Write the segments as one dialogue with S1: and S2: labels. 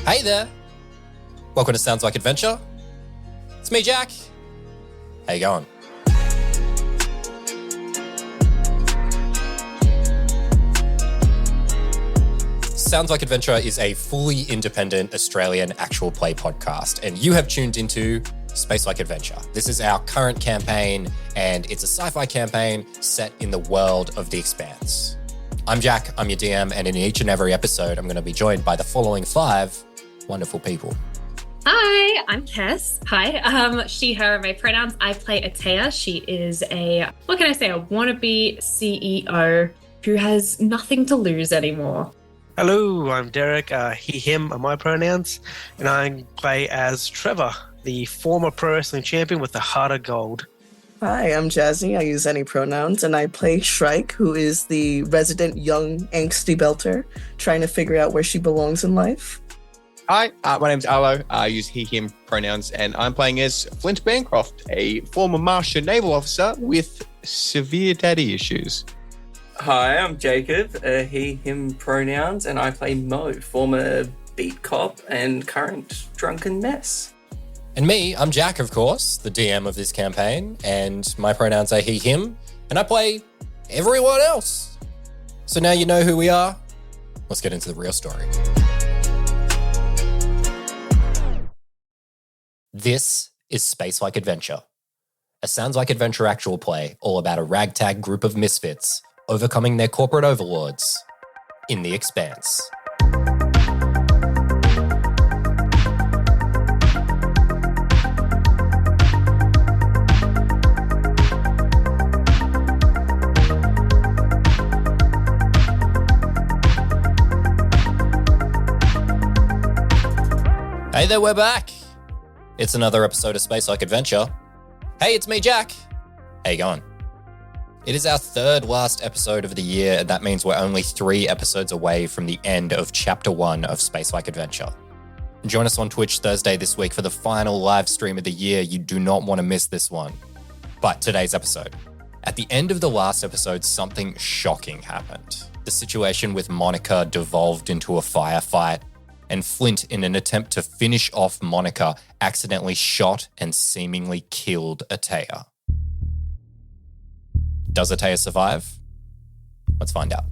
S1: Hey there. Welcome to Sounds Like Adventure. It's me, Jack. How you going? Sounds Like Adventure is a fully independent Australian actual play podcast, and you have tuned into Space Like Adventure. This is our current campaign, and it's a sci-fi campaign set in the world of the Expanse. I'm Jack, I'm your DM, and in each and every episode, I'm going to be joined by the following 5 wonderful people.
S2: Hi, I'm Kes. Hi, she, her, my pronouns. I play Atea. She is a wannabe CEO who has nothing to lose anymore.
S3: Hello, I'm Derek. He, him are my pronouns, and I play as Trevor, the former pro wrestling champion with the heart of gold.
S4: Hi, I'm Jazzy. I use any pronouns, and I play Shrike, who is the resident young angsty belter trying to figure out where she belongs in life.
S5: Hi, my name's Arlo. I use he, him pronouns, and I'm playing as Flint Bancroft, a former Martian naval officer with severe daddy issues.
S6: Hi, I'm Jacob, he, him pronouns, and I play Mo, former beat cop and current drunken mess.
S1: And me, I'm Jack, of course, the DM of this campaign, and my pronouns are he, him, and I play everyone else. So now you know who we are. Let's get into the real story. This is Space Like Adventure, a Sounds Like Adventure actual play all about a ragtag group of misfits overcoming their corporate overlords in the Expanse. Hey there, we're back. It's another episode of Space Like Adventure. Hey, it's me, Jack. How you going? It is our third last episode of the year, and that means we're only 3 episodes away from the end of Chapter 1 of Space Like Adventure. Join us on Twitch Thursday this week for the final live stream of the year. You do not want to miss this one. But today's episode. At the end of the last episode, something shocking happened. The situation with Monica devolved into a firefight, and Flint, in an attempt to finish off Monica, accidentally shot and seemingly killed Atea. Does Atea survive? Let's find out.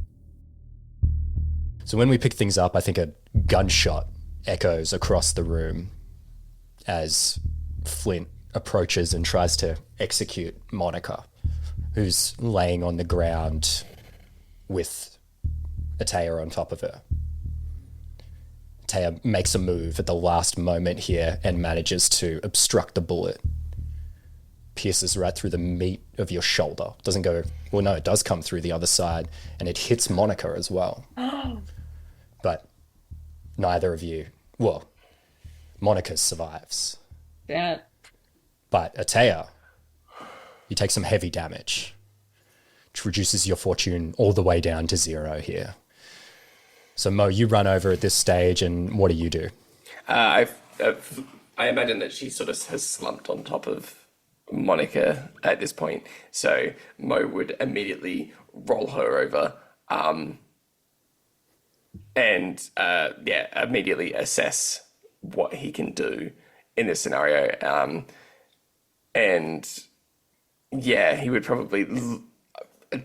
S1: So when we pick things up, I think a gunshot echoes across the room as Flint approaches and tries to execute Monica, who's laying on the ground with Atea on top of her. Atea makes a move at the last moment here and manages to obstruct the bullet. Pierces right through the meat of your shoulder. Doesn't go, well, no, it does come through the other side, and it hits Monica as well. But neither of you, well, Monica survives.
S2: Yeah.
S1: But Atea, you take some heavy damage, which reduces your fortune all the way down to 0 here. So Mo, you run over at this stage, and what do you do?
S6: I imagine that she sort of has slumped on top of Monica at this point, so Mo would immediately roll her over and immediately assess what he can do in this scenario. He would probably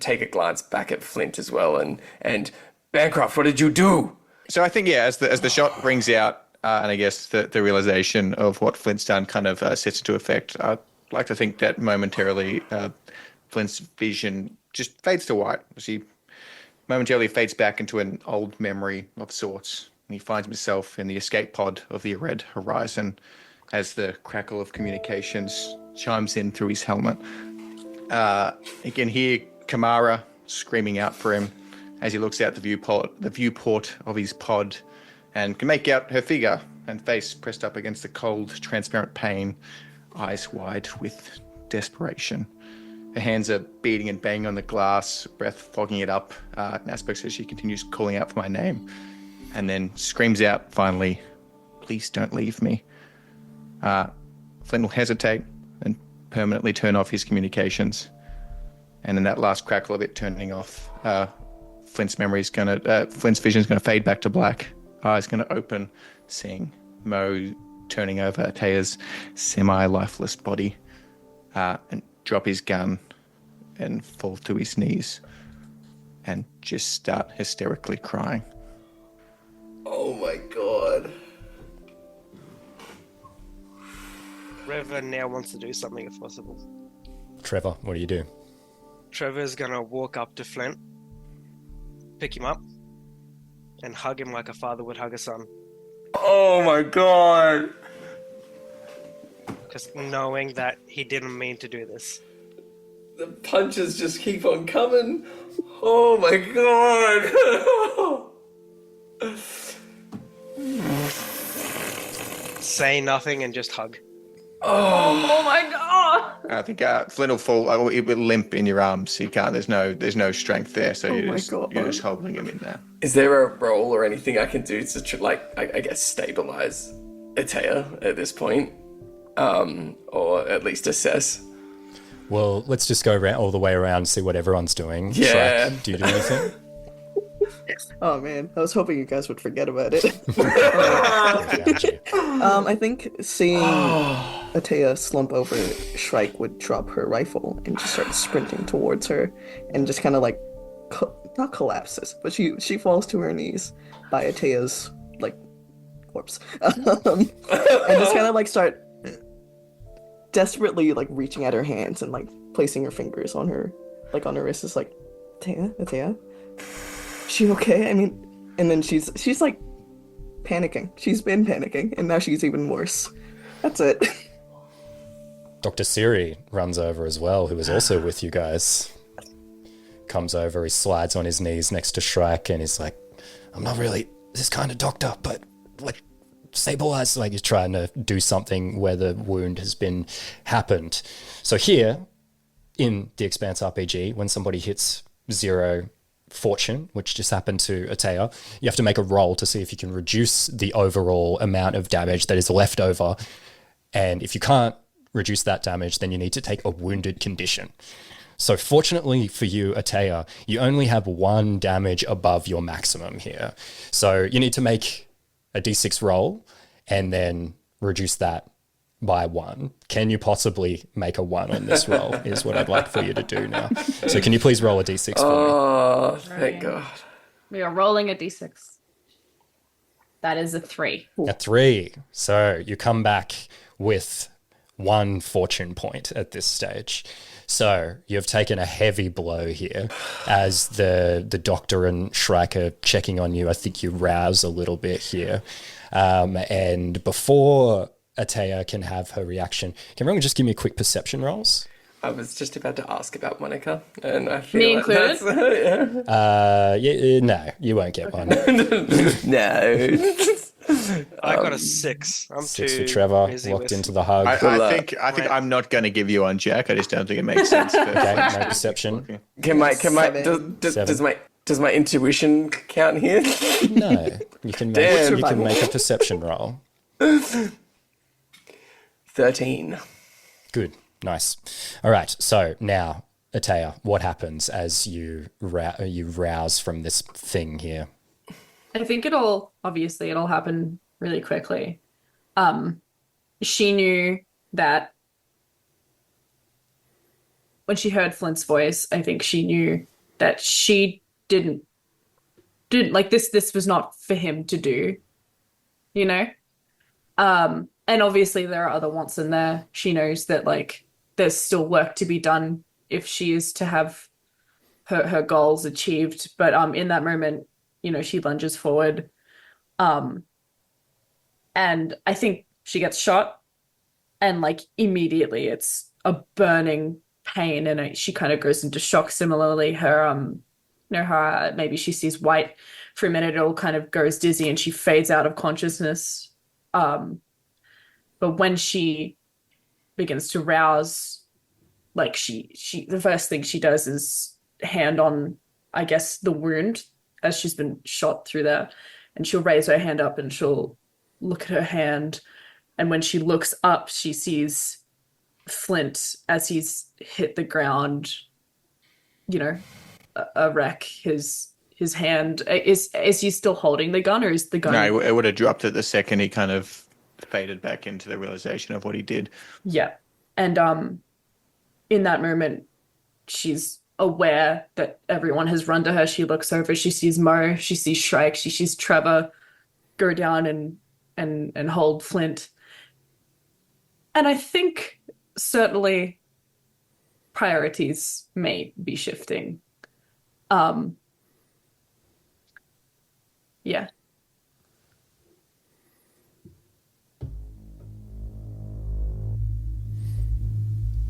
S6: take a glance back at Flint as well and Bancroft, what did you do?
S5: So I think, as the shot rings out, and I guess the realization of what Flint's done kind of sets into effect, I'd like to think that momentarily Flint's vision just fades to white. He momentarily fades back into an old memory of sorts. And he finds himself in the escape pod of the Red Horizon as the crackle of communications chimes in through his helmet. He can hear Kamara screaming out for him as he looks out the viewport of his pod, and can make out her figure and face pressed up against the cold, transparent pane, eyes wide with desperation. Her hands are beating and banging on the glass, breath fogging it up, in aspects as she continues calling out for my name, and then screams out finally, "Please don't leave me." Flint will hesitate and permanently turn off his communications. And in that last crackle of it turning off, Flint's vision is going to fade back to black, eyes going to open, seeing Mo turning over Atea's semi-lifeless body, and drop his gun and fall to his knees and just start hysterically crying.
S6: Oh my god.
S3: Trevor now wants to do something if possible.
S7: Trevor, what do you do?
S3: Trevor's gonna walk up to Flint, pick him up, and hug him like a father would hug a son.
S6: Oh my god.
S3: Because knowing that he didn't mean to do this.
S6: The punches just keep on coming. Oh my god.
S3: Say nothing and just hug.
S2: Oh my god!
S5: I think Flint will fall. He will limp in your arms. He can't. There's no strength there. So you're just holding him in there.
S6: Is there a roll or anything I can do to I guess stabilize Atea at this point, or at least assess?
S7: Well, let's just go around all the way around and see what everyone's doing.
S6: Yeah.
S7: Shrek, do you do anything?
S4: Oh man, I was hoping you guys would forget about it. I think seeing Atea slump over, Shrike would drop her rifle and just start sprinting towards her, and just kind of like not collapses, but she falls to her knees by Atea's like corpse, and just kind of like start desperately like reaching at her hands and like placing her fingers on her wrist. Is like, Atea. She okay? I mean, and then she's like panicking. She's been panicking, and now she's even worse. That's it.
S7: Dr. Siri runs over as well, who is also with you guys. Comes over, he slides on his knees next to Shrike, and he's like, I'm not really this kind of doctor, but like stabilize, like he's trying to do something where the wound has been happened. So here, in the Expanse RPG, when somebody hits 0 fortune, which just happened to Atea, you have to make a roll to see if you can reduce the overall amount of damage that is left over. And if you can't reduce that damage, then you need to take a wounded condition. So fortunately for you, Atea, you only have 1 damage above your maximum here. So you need to make a d6 roll and then reduce that by 1. Can you possibly make a 1 on this roll is what I'd like for you to do now. So can you please roll a d6 for me?
S6: Oh, thank God.
S2: We are rolling a d6. That is a 3.
S7: A 3. So you come back with 1 fortune point at this stage. So you've taken a heavy blow here as the doctor and Shrike are checking on you. I think you rouse a little bit here. And before Atea can have her reaction, can everyone just give me a quick perception rolls?
S6: I was just about to ask about Monica, and I feel
S2: Me
S6: like
S2: included?
S7: No, you won't get one.
S6: No.
S3: I got a 6. I'm
S7: 6
S3: too
S7: for Trevor,
S3: busy
S7: locked
S3: with-
S7: into the hug.
S5: I think I'm not going to give you one, Jack. I just don't think it makes sense.
S7: Okay, no perception.
S6: Can my
S4: Seven.
S6: does my intuition count here?
S7: No, you can make a perception roll.
S6: 13.
S7: Good, nice. All right, so now, Atea, what happens as you rouse from this thing here?
S2: I think it'll happen really quickly. She knew that when she heard Flint's voice, I think she knew that she didn't like this was not for him to do, you know? And obviously there are other wants in there. She knows that like there's still work to be done if she is to have her goals achieved. But in that moment, you know, she lunges forward. And I think she gets shot, and like immediately it's a burning pain, and she kind of goes into shock. Similarly, her maybe she sees white for a minute, it all kind of goes dizzy and she fades out of consciousness. But when she begins to rouse, like she the first thing she does is hand on, I guess, the wound as she's been shot through there, and she'll raise her hand up and she'll look at her hand, and when she looks up, she sees Flint as he's hit the ground, you know, a wreck. His
S8: his hand? Is he still holding the gun, or is the gun?
S5: No, it would have dropped it the second he kind of faded back into the realization of what he did.
S8: Yeah. And in that moment, she's aware that everyone has run to her. She looks over, she sees Mo, she sees Shrike, she sees Trevor go down and hold Flint. And I think certainly priorities may be shifting. Yeah.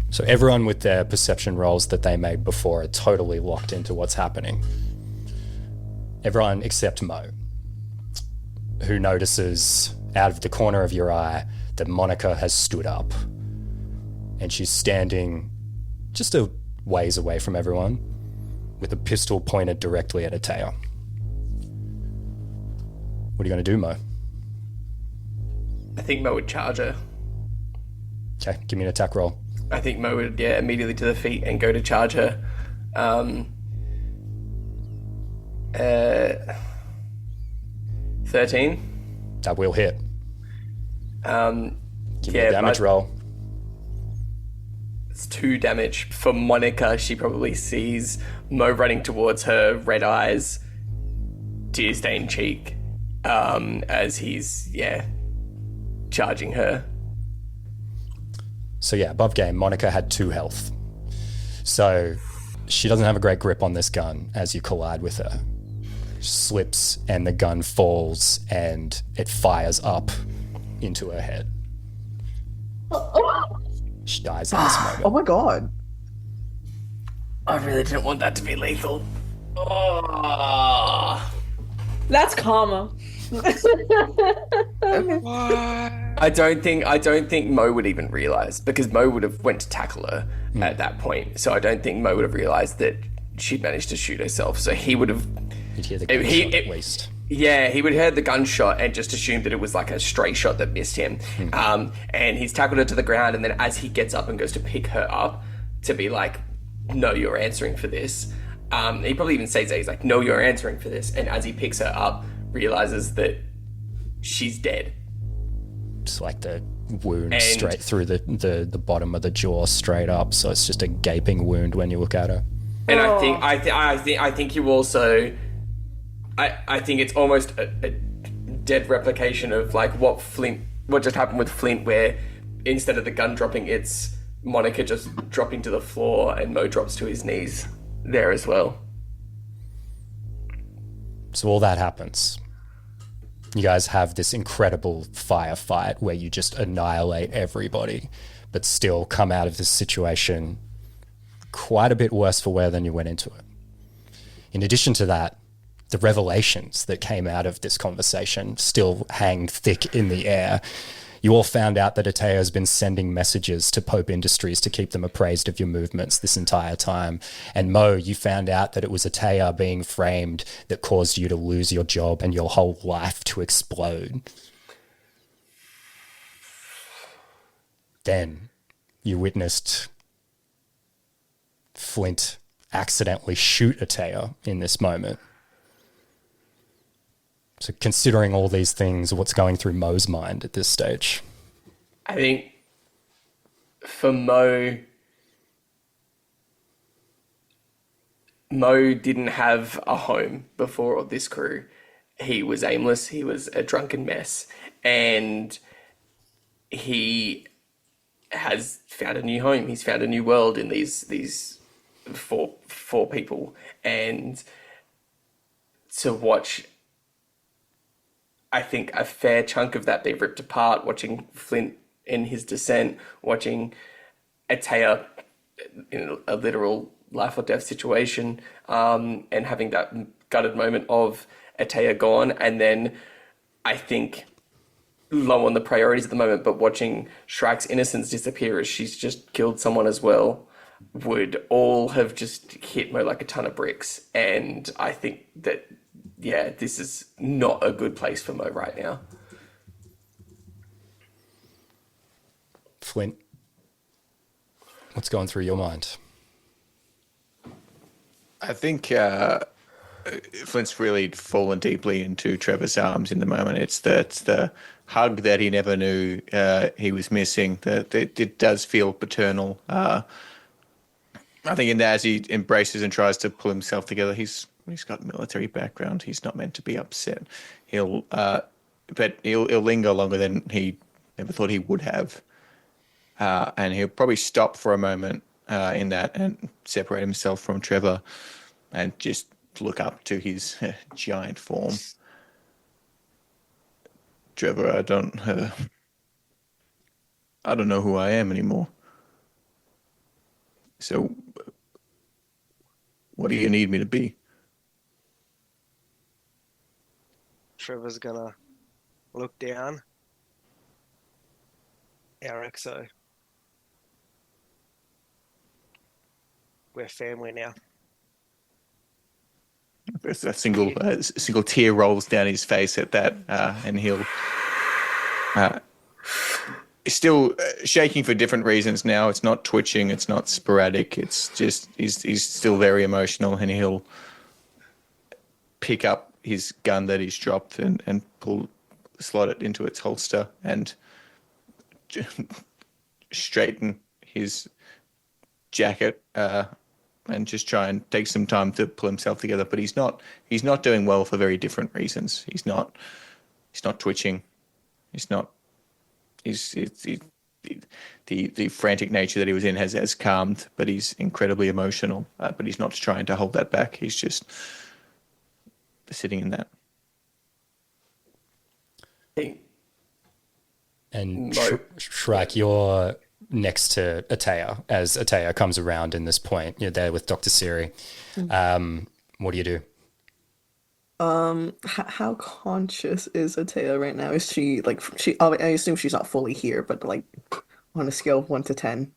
S7: So everyone with their perception rolls that they made before are totally locked into what's happening. Everyone except Mo, who notices out of the corner of your eye that Monica has stood up. And she's standing just a ways away from everyone with a pistol pointed directly at Atea. What are you going to do, Mo?
S6: I think Mo would charge her.
S7: Okay, give me an attack roll.
S6: I think Mo would, immediately to the feet and go to charge her. 13.
S7: That will hit. Give me a damage roll.
S6: It's 2 damage. For Monica, she probably sees Mo running towards her, red eyes, tear-stained cheek, as he's, charging her.
S7: So yeah, above game, Monica had 2 health. So she doesn't have a great grip on this gun as you collide with her. She slips and the gun falls and it fires up into her head. She dies in this moment.
S4: Oh my god.
S6: I really didn't want that to be lethal. Oh.
S8: That's karma.
S6: I don't think Mo would even realize, because Mo would have went to tackle her at that point. So I don't think Mo would have realized that she'd managed to shoot herself. So he would have.
S7: You'd hear the gunshot at least.
S6: Yeah, he would have heard the gunshot and just assumed that it was like a stray shot that missed him. And he's tackled her to the ground, and then as he gets up and goes to pick her up to be like, "No, you're answering for this." He probably even says that he's like, "No, you're answering for this." And as he picks her up, realizes that she's dead.
S7: Just like the wound straight through the bottom of the jaw straight up, so it's just a gaping wound when you look at her.
S6: And I think you also, I think it's almost a dead replication of like what just happened with Flint, where instead of the gun dropping, it's Monica just dropping to the floor and Mo drops to his knees there as well.
S7: So all that happens. You guys have this incredible firefight where you just annihilate everybody, but still come out of this situation quite a bit worse for wear than you went into it. In addition to that, the revelations that came out of this conversation still hang thick in the air. You all found out that Atea has been sending messages to Pope Industries to keep them appraised of your movements this entire time. And Mo, you found out that it was Atea being framed that caused you to lose your job and your whole life to explode. Then you witnessed Flint accidentally shoot Atea in this moment. So considering all these things, what's going through Mo's mind at this stage?
S6: I think for Mo didn't have a home before this crew. He was aimless. He was a drunken mess. And he has found a new home. He's found a new world in these four people. And to watch, I think, a fair chunk of that be ripped apart, watching Flint in his descent, watching Atea in a literal life or death situation, and having that gutted moment of Atea gone. And then I think low on the priorities at the moment, but watching Shrike's innocence disappear as she's just killed someone as well, would all have just hit Mo like a ton of bricks. And I think that, yeah, this is not a good place for Mo right now.
S7: Flint, what's going through your mind?
S5: I think Flint's really fallen deeply into Trevor's arms in the moment. It's the hug that he never knew he was missing. That it does feel paternal. I think in that, as he embraces and tries to pull himself together, he's got military background. He's not meant to be upset. But he'll linger longer than he never thought he would have, and he'll probably stop for a moment in that and separate himself from Trevor, and just look up to his giant form. Trevor, I don't know who I am anymore. So, what do you need me to be?
S3: Trevor's gonna look down. Eric, so we're family now.
S5: There's a single tear rolls down his face at that, and he's still shaking for different reasons now. It's not twitching, it's not sporadic. It's just he's still very emotional, and he'll pick up his gun that he's dropped and slot it into its holster and straighten his jacket and just try and take some time to pull himself together. But he's not doing well for very different reasons. He's not twitching. The frantic nature that he was in has calmed, but he's incredibly emotional. But he's not trying to hold that back. He's just sitting in that.
S7: And Shrek, you're next to Atea as Atea comes around in this point. You're there with Dr. Siri. What do you do?
S4: How conscious is Atea right now? Is she like I assume she's not fully here, but like on a scale of 1 to 10.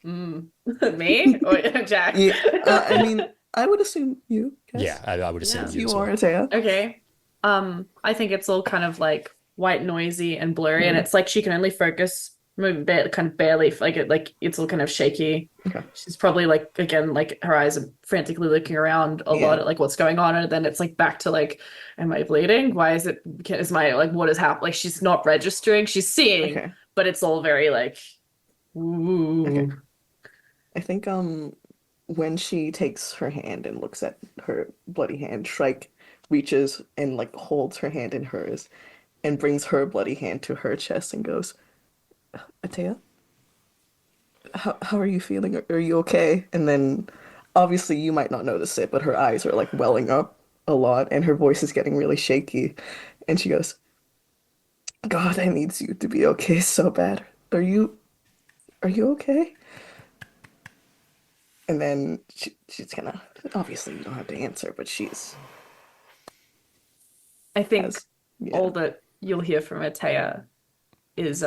S8: Me or Jack?
S4: Yeah, I mean, I would assume you. Guess.
S7: Yeah, I would assume you
S4: You
S7: as
S4: are
S7: well.
S4: Atea.
S8: Okay. I think it's all kind of like white, noisy, and blurry, and it's like she can only focus, kind of barely, like it's all kind of shaky.
S4: Okay.
S8: She's probably like, again, like her eyes are frantically looking around a lot at like what's going on, and then it's like back to like, am I bleeding? Why is my like what is happening? Like she's not registering, she's seeing, but it's all very like, ooh.
S4: Okay. I think when she takes her hand and looks at her bloody hand, Shrike reaches and like holds her hand in hers and brings her bloody hand to her chest and goes, Atea, how are you feeling? Are you okay? And then obviously you might not notice it, but her eyes are like welling up a lot and her voice is getting really shaky. And she goes, God, I need you to be okay so bad. Are you okay? And then she's gonna, obviously you don't have to answer, but
S8: I think all that you'll hear from Atea is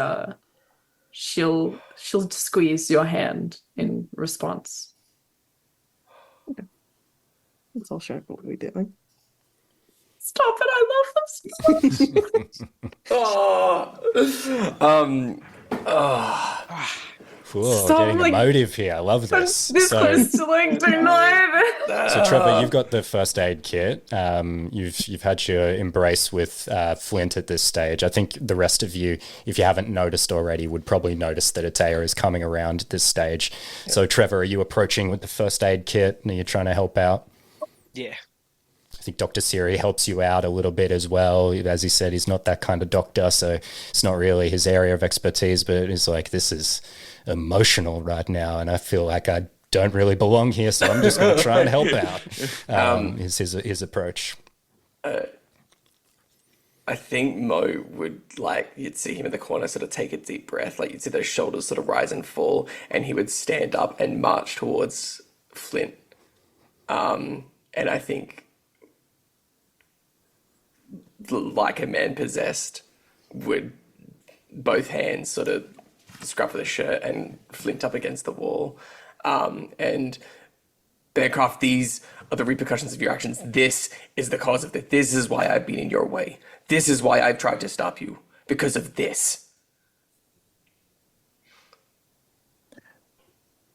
S8: she'll squeeze your hand in response.
S4: Okay. That's all Shrek will be doing.
S8: Stop it, I love them
S7: Cool,
S8: Stop,
S7: getting
S8: like,
S7: emotive here. I love this.
S8: this close to like tonight.
S7: So Trevor, you've got the first aid kit. You've had your embrace with Flint at this stage. I think the rest of you, if you haven't noticed already, would probably notice that Atea is coming around at this stage. Yep. So Trevor, are you approaching with the first aid kit and are you trying to help out?
S3: Yeah.
S7: I think Dr. Siri helps you out a little bit as well. As he said, he's not that kind of doctor, so it's not really his area of expertise, but it's like, this is emotional right now and I feel like I don't really belong here, so I'm just going to try and help out. Is his approach.
S6: I think Mo would, like, you'd see him in the corner sort of take a deep breath, like you'd see those shoulders sort of rise and fall, and he would stand up and march towards Flint. And I think, like a man possessed, would both hands sort of scruff of the shirt and Flint up against the wall. And Bearcraft, these are the repercussions of your actions. This is the cause of it. This is why I've been in your way. This is why I've tried to stop you. Because of this.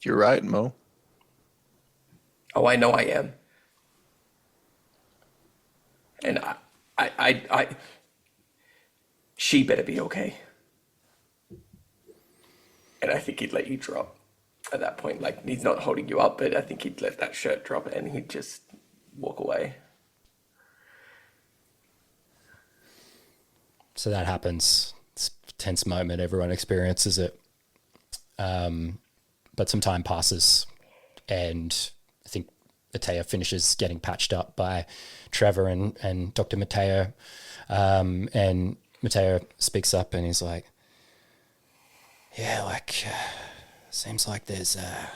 S5: You're right, Mo.
S6: Oh, I know I am. And she better be okay. And I think he'd let you drop at that point. Like, he's not holding you up, but I think he'd let that shirt drop and he'd just walk away.
S7: So that happens. It's a tense moment. Everyone experiences it. But some time passes, and I think Matteo finishes getting patched up by Trevor and Dr. Matteo. And Matteo speaks up and he's like, yeah, like, seems like there's a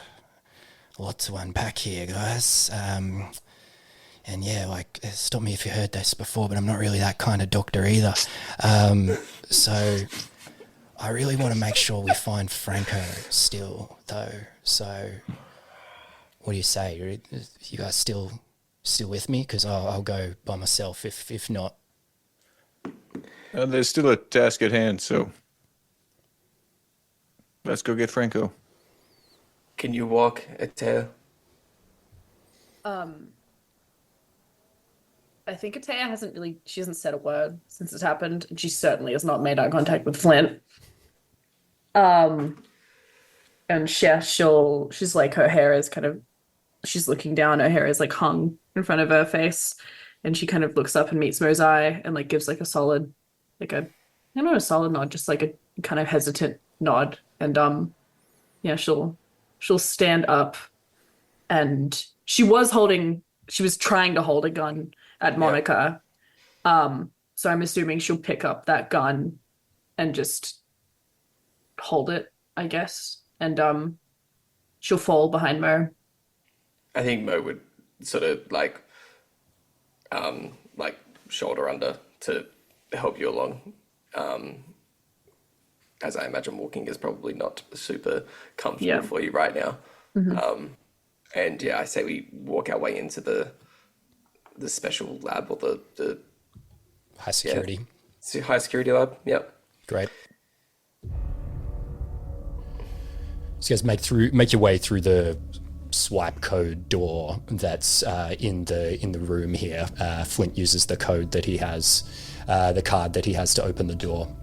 S7: lot to unpack here, guys. And yeah, like, stop me if you heard this before, but I'm not really that kind of doctor either. So I really want to make sure we find Franco still, though. So what do you say? You guys still with me? Because I'll go by myself if not.
S5: There's still a task at hand, so let's go get Franco.
S6: Can you walk, Ateo?
S8: I think Atea she hasn't said a word since it happened, and she certainly has not made eye contact with Flint. And she's like, her hair is kind of, she's looking down, her hair is like hung in front of her face, and she kind of looks up and meets Mo's eye and like gives like a solid, like a, not a solid nod, just like a kind of hesitant nod. And yeah, she'll stand up, and she was trying to hold a gun at Monica. Yeah. So I'm assuming she'll pick up that gun and just hold it, I guess. And she'll fall behind Mo.
S6: I think Mo would sort of like shoulder under to help you along. As I imagine walking is probably not super comfortable for you right now. Mm-hmm. And yeah, I say we walk our way into the special lab, or the
S7: high security.
S6: Yeah, high security lab. Yep.
S7: Great. So you guys make your way through the swipe code door that's in the room here. Flint uses the code that he has, the card that he has to open the door.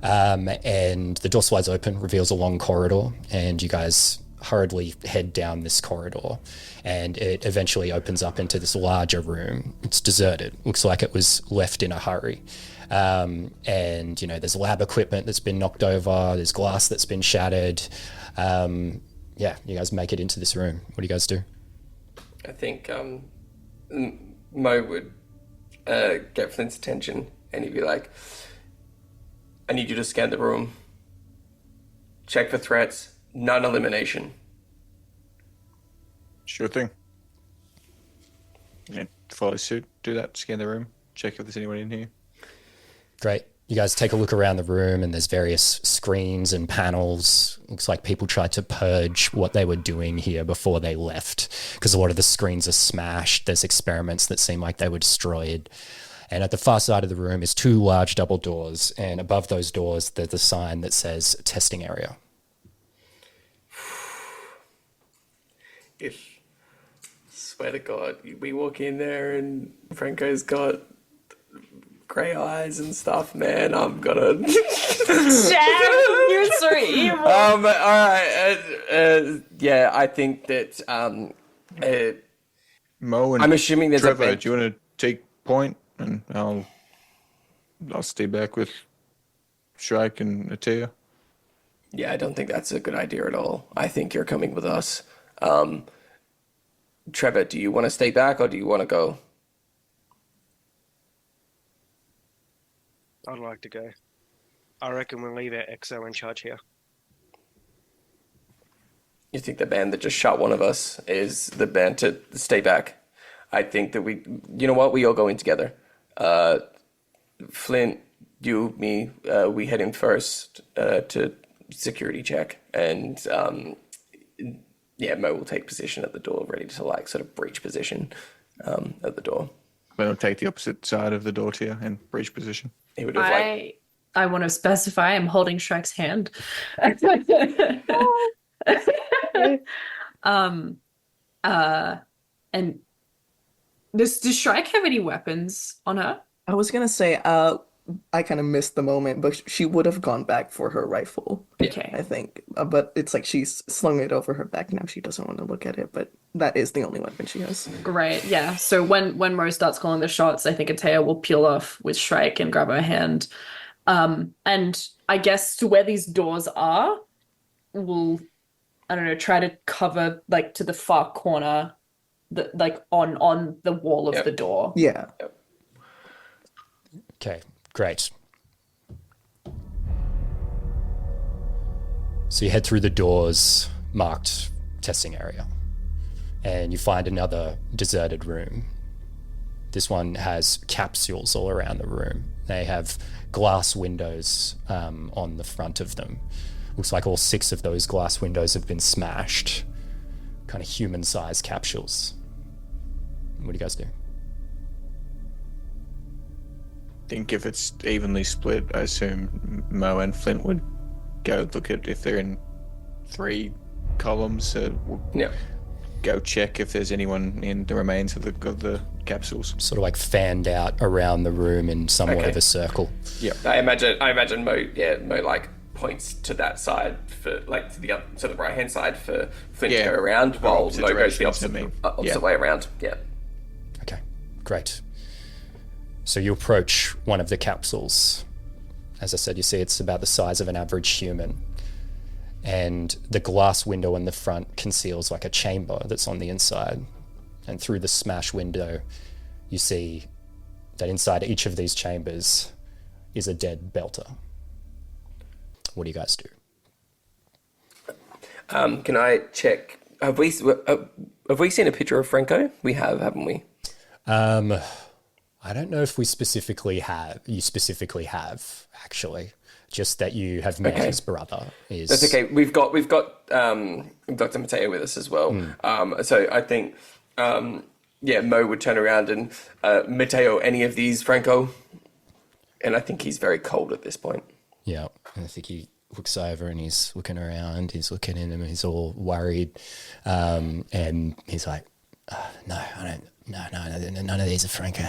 S7: And the door slides open, reveals a long corridor, and you guys hurriedly head down this corridor, and it eventually opens up into this larger room. It's deserted. Looks like it was left in a hurry. And, there's lab equipment that's been knocked over. There's glass that's been shattered. You guys make it into this room. What do you guys do?
S6: I think Mo would get Flint's attention, and he'd be like, I need you to scan the room. Check for threats. None elimination.
S5: Sure thing. Yeah, follow suit. Do that. Scan the room. Check if there's anyone in here.
S7: Great. You guys take a look around the room, and there's various screens and panels. Looks like people tried to purge what they were doing here before they left, because a lot of the screens are smashed. There's experiments that seem like they were destroyed. And at the far side of the room is two large double doors, and above those doors there's a sign that says testing area.
S6: If, swear to God, we walk in there and Franco's got grey eyes and stuff, man, I'm gonna...
S8: You're so evil.
S6: All right. Yeah, I think that
S5: Mo and
S6: I'm assuming there's
S5: Trevor,
S6: a...
S5: do you want to take point? And I'll stay back with Shrike and Atea.
S6: Yeah, I don't think that's a good idea at all. I think you're coming with us. Trevor, do you want to stay back or do you want to go?
S3: I'd like to go. I reckon we'll leave our XO in charge here.
S6: You think the band that just shot one of us is the band to stay back? I think that you know what? We all go in together. Flint, you, me, we head in first to security check, and Mo will take position at the door, ready to like sort of breach position at the door.
S5: But I'll take the opposite side of the door to you and breach position.
S6: He would have
S8: I want to specify I'm holding Shrike's hand. And Does Shrike have any weapons on her?
S4: I was gonna say, I kind of missed the moment, but she would have gone back for her rifle,
S8: Okay.
S4: I think. But it's like she's slung it over her back now. She doesn't want to look at it, but that is the only weapon she has.
S8: Great, yeah. So when Mo starts calling the shots, I think Atea will peel off with Shrike and grab her hand. And I guess to where these doors are, we'll, I don't know, try to cover like to the far corner, like on the wall of the door.
S4: Yeah.
S7: Okay, great. So you head through the doors marked testing area, and you find another deserted room. This one has capsules all around the room. They have glass windows on the front of them. Looks like all 6 of those glass windows have been smashed. Kind of human-sized capsules. What do you guys do?
S5: I think if it's evenly split, I assume Mo and Flint would go look at if they're in 3 columns. We'll go check if there's anyone in the remains of the capsules.
S7: Sort of like fanned out around the room in somewhat of a circle.
S5: Yeah,
S6: I imagine Mo like points to that side for like to the right hand side for Flint to go around, while Mo goes the opposite way around. Yeah.
S7: Okay, great. So you approach one of the capsules. As I said, you see it's about the size of an average human. And the glass window in the front conceals like a chamber that's on the inside. And through the smash window, you see that inside each of these chambers is a dead belter. What do you guys do?
S6: Can I check? Have we seen a picture of Franco? We have, haven't we?
S7: I don't know if you specifically have, actually. Just that you have met his brother.
S6: That's okay. We've got Dr. Mateo with us as well. So I think Mo would turn around and Mateo any of these, Franco. And I think he's very cold at this point.
S7: Yeah, I think he looks over and he's looking around. He's looking at him. He's all worried, and he's like, "No, I don't. No, none of these are Franco."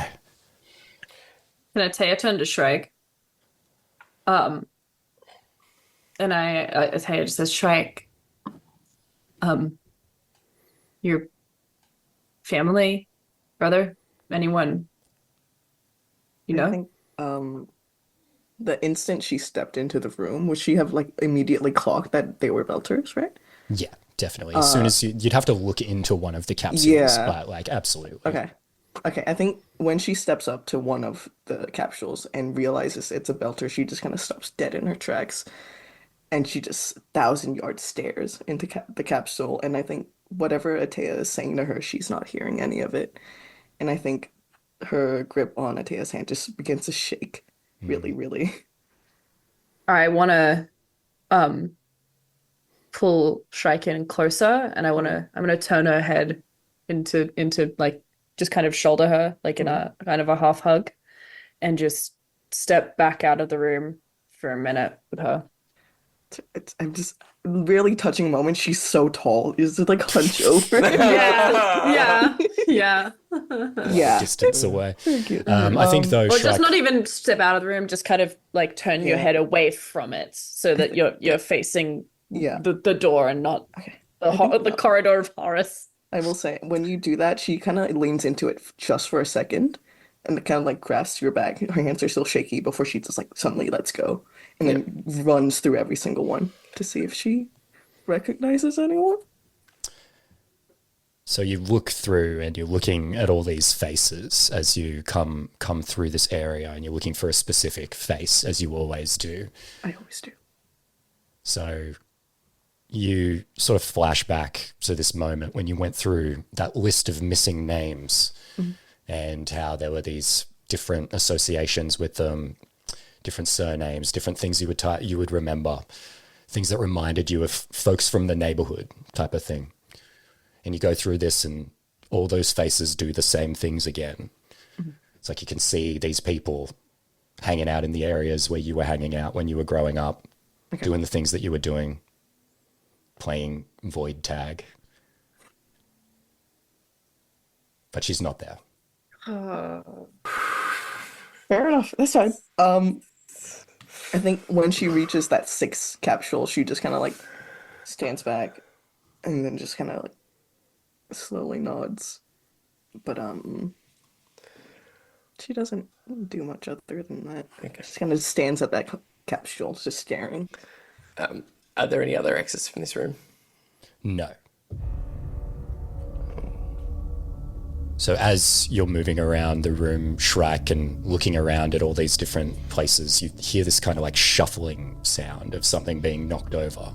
S8: Can Atea turn to Shrike? And Atea just says, Shrike, your family, brother, anyone, you know?
S4: I think the instant she stepped into the room, would she have like immediately clocked that they were Belters, right?
S7: Yeah, definitely. As soon as you'd have to look into one of the capsules, but like absolutely.
S4: Okay, I think when she steps up to one of the capsules and realizes it's a Belter, she just kind of stops dead in her tracks, and she just 1,000-yard stares into the capsule. And I think whatever Atea is saying to her, she's not hearing any of it. And I think her grip on Atea's hand just begins to shake, really, really.
S8: I want to pull Shrike in closer, and I'm gonna turn her head into like, just kind of shoulder her like in a kind of a half hug, and just step back out of the room for a minute with her.
S4: I'm just really touching moment. She's so tall. Is it like hunch over?
S8: Yeah.
S7: Distance away. I think though,
S8: or just not even step out of the room, just kind of like turn your head away from it so that you're facing the door and not the corridor of Horus.
S4: I will say, when you do that, she kind of leans into it just for a second and kind of like grasps your back. Her hands are still shaky before she just like suddenly lets go and then runs through every single one to see if she recognizes anyone.
S7: So you look through and you're looking at all these faces as you come through this area, and you're looking for a specific face, as you always do.
S4: I always do.
S7: So you sort of flash back to this moment when you went through that list of missing names and how there were these different associations with them, different surnames, different things you would remember, things that reminded you of folks from the neighborhood type of thing. And you go through this and all those faces do the same things again. It's like you can see these people hanging out in the areas where you were hanging out when you were growing up, doing the things that you were doing, playing void tag. But she's not there.
S4: Fair enough. That's fine. I think when she reaches that 6 capsule, she just kind of like stands back and then just kind of like slowly nods. But she doesn't do much other than that.
S6: Okay.
S4: She kind of stands at that capsule, just staring.
S6: Are there any other exits from this room?
S7: No. So as you're moving around the room, Shrike, and looking around at all these different places, you hear this kind of like shuffling sound of something being knocked over.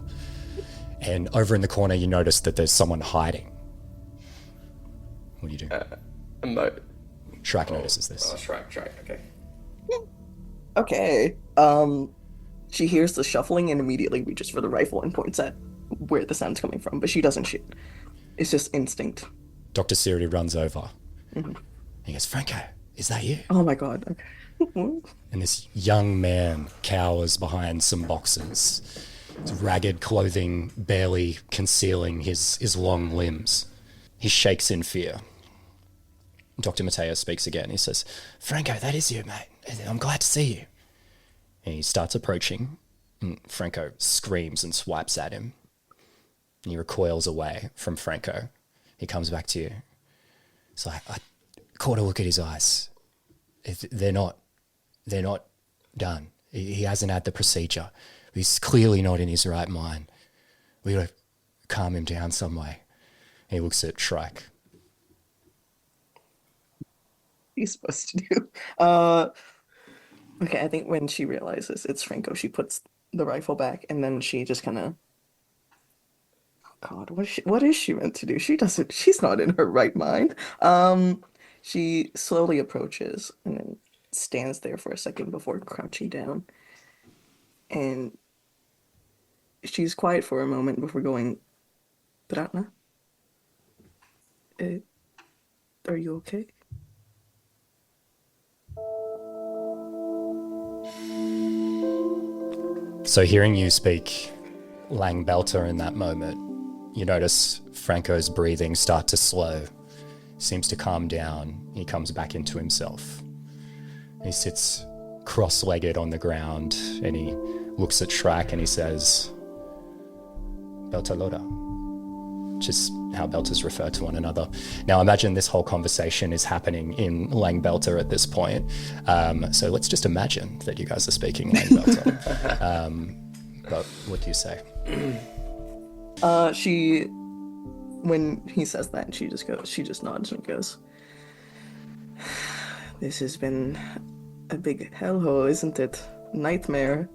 S7: And over in the corner, you notice that there's someone hiding. What do you do? Shrike notices this.
S6: Oh, Shrike, okay.
S4: Okay. She hears the shuffling and immediately reaches for the rifle and points at where the sound's coming from, but she doesn't shoot. It's just instinct.
S7: Dr. Siri runs over. Mm-hmm. He goes, Franco, is that you?
S4: Oh my god. Okay.
S7: And this young man cowers behind some boxes. His ragged clothing barely concealing his long limbs. He shakes in fear. Dr. Mateo speaks again. He says, Franco, that is you, mate. I'm glad to see you. And he starts approaching, and Franco screams and swipes at him. And he recoils away from Franco. He comes back to you. It's like, I caught a look at his eyes. They're not done. He hasn't had the procedure. He's clearly not in his right mind. We gotta calm him down some way. And he looks at Shrike.
S4: He's supposed to do. Okay, I think when she realizes it's Franco, she puts the rifle back and then she just kind of. God, what is she meant to do? She's not in her right mind. She slowly approaches and then stands there for a second before crouching down. And she's quiet for a moment before going, Bratna? Are you okay?
S7: So hearing you speak Lang Belter in that moment, you notice Franco's breathing start to slow, seems to calm down. He comes back into himself. He sits cross-legged on the ground and he looks at Shrike and he says, Belter Loda, just how Belters refer to one another. Now imagine this whole conversation is happening in Lang Belter at this point. So let's just imagine that you guys are speaking Lang Belter. But what do you say?
S4: When he says that, she just nods and goes, This has been a big hellhole, isn't it? Nightmare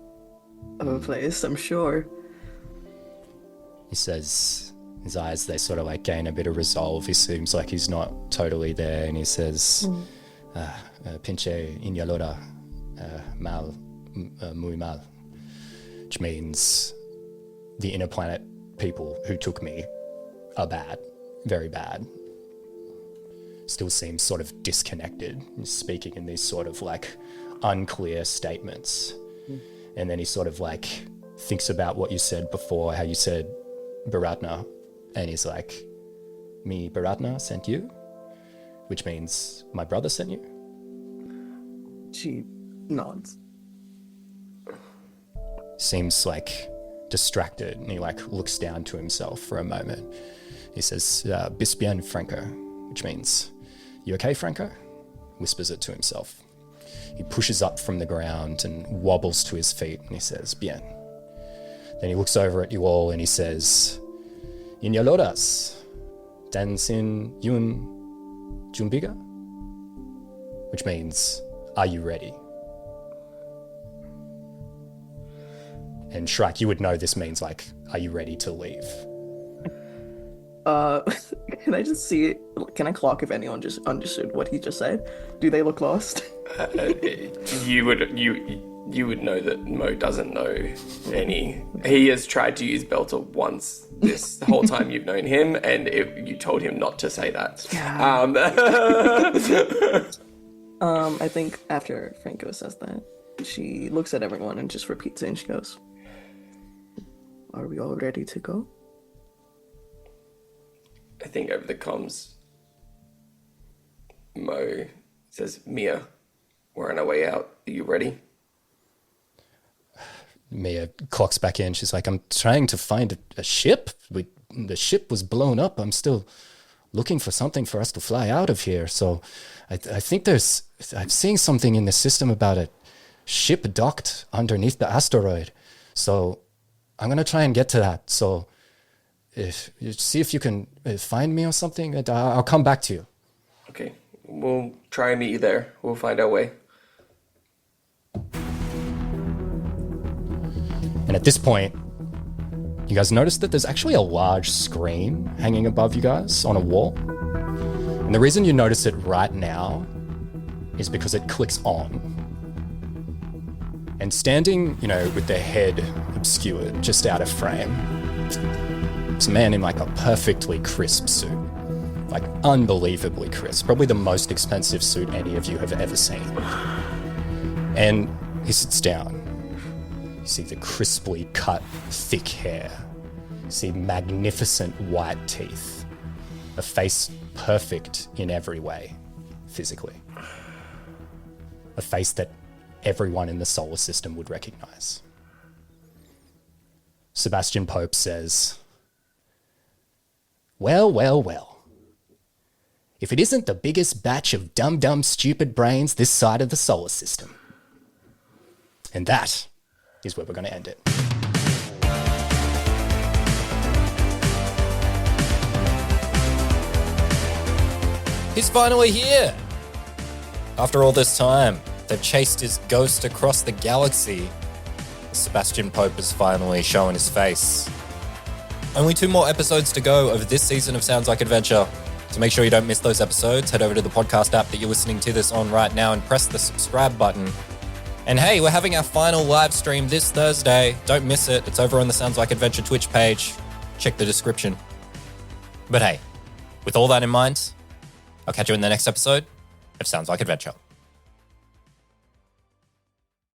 S4: of a place, I'm sure.
S7: He says, his eyes, they sort of like gain a bit of resolve. He seems like he's not totally there, and he says, Pinche inyalora mal, muy mal, which means the inner planet people who took me are bad, very bad. Still seems sort of disconnected, speaking in these sort of like unclear statements. And then he sort of like thinks about what you said before, how you said Baratna, and he's like, me Baratna sent you? Which means my brother sent you?
S4: She nods.
S7: Seems like distracted, and he like looks down to himself for a moment. He says, bis bien, Franco, which means, you okay, Franco? Whispers it to himself. He pushes up from the ground and wobbles to his feet, and he says, bien. Then he looks over at you all and he says, Inyaloras, dan sin yun jumbiga? Which means, are you ready? And Shrike, you would know this means like, are you ready to leave?
S4: Can I just see it? Can I clock if anyone just understood what he just said? Do they look lost?
S6: You would know that Mo doesn't know any. He has tried to use Belter once this whole time you've known him, and you told him not to say that.
S4: Yeah. I think after Franco says that, she looks at everyone and just repeats it, and she goes, "Are we all ready to go?"
S6: I think over the comms, Mo Says, Mia, we're on our way out. Are you ready?
S7: Mia clocks back in. She's like, I'm trying to find a ship. The ship was blown up. I'm still looking for something for us to fly out of here. So I think I'm seeing something in the system about a ship docked underneath the asteroid. So I'm going to try and get to that. So if you see if you can find me or something, and I'll come back to you.
S6: Okay. We'll try and meet you there. We'll find our way.
S7: And at this point, you guys notice that there's actually a large screen hanging above you guys on a wall. And the reason you notice it right now is because it clicks on. And standing, with their head obscured, just out of frame, is a man in like a perfectly crisp suit. Like unbelievably crisp. Probably the most expensive suit any of you have ever seen. And he sits down. You see the crisply cut, thick hair. You see magnificent white teeth. A face perfect in every way, physically. A face that everyone in the solar system would recognize. Sebastian Pope says, well, well, well. If it isn't the biggest batch of dumb, stupid brains this side of the solar system. And that is where we're going to end it.
S1: He's finally here! After all this time, they've chased his ghost across the galaxy. Sebastian Pope has finally shown his face. Only 2 more episodes to go of this season of Sounds Like Adventure. To make sure you don't miss those episodes, head over to the podcast app that you're listening to this on right now and press the subscribe button. And hey, we're having our final live stream this Thursday. Don't miss it. It's over on the Sounds Like Adventure Twitch page. Check the description. But hey, with all that in mind, I'll catch you in the next episode of Sounds Like Adventure.